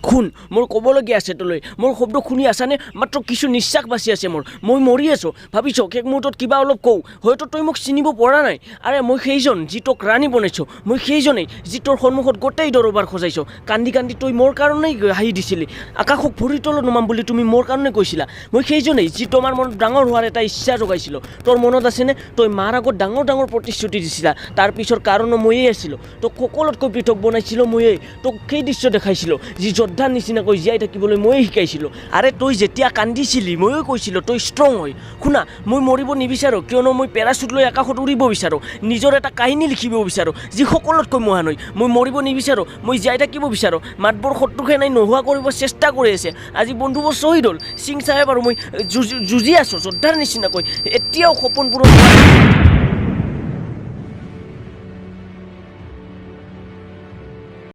শুন মোৰ ক'বলগীয়া আছে তোলৈ মোৰ শব্দ শুনি আছানে মাত্ৰ কিছু নিশ্বাস বাচি আছে মোৰ মই মৰি আছোঁ ভাবিছ এক মুহূৰ্তত কিবা অলপ কওঁ হয়তো তই মোক চিনিব পৰা নাই আৰে মই সেইজন যি তোক ৰাণী বনাইছোঁ মই সেইজনেই যি তোৰ সন্মুখত গোটেই দৰবাৰ সজাইছোঁ কান্দি কান্দি তই মোৰ কাৰণেই হাঁহি দিছিলি আকাশক ভৰিৰ তলত নমাম বুলি তুমি মোৰ কাৰণে কৈছিলা মই সেইজনেই যি তোমাৰ মনত ডাঙৰ হোৱাৰ এটা ইচ্ছা জগাইছিলোঁ তোৰ মনত আছেনে তই মাৰ আগত ডাঙৰ ডাঙৰ প্ৰতিশ্ৰুতি দিছিলা তাৰ পিছৰ কাৰণো ময়েই আছিলোঁ তোক সকলোতকৈ পৃথক বনাইছিলোঁ ময়েই তোক সেই দৃশ্য দেখাইছিলোঁ যি যোদ্ধাৰ নিচিনাকৈ জীয়াই থাকিবলৈ ময়েই শিকাইছিলোঁ আৰে তই যেতিয়া কান্দিছিলি ময়ো কৈছিলোঁ তই ষ্ট্ৰং হয় শুনা মই মৰিব নিবিচাৰোঁ কিয়নো মই পেৰাচুট লৈ আকাশত উৰিব বিচাৰোঁ নিজৰ এটা কাহিনী লিখিব বিচাৰোঁ যি সকলোতকৈ মহান হয় মই মৰিব নিবিচাৰোঁ মই জীয়াই থাকিব বিচাৰোঁ মাতবোৰ শত্ৰুকে নাই নোহোৱা কৰিব চেষ্টা কৰি আছে আজি বন্ধুবোৰ শ্বহীদ হ'ল সিং চাহেব আৰু মই যুঁজি আছোঁ যোদ্ধাৰ নিচিনাকৈ এতিয়াও সপোন পূৰণ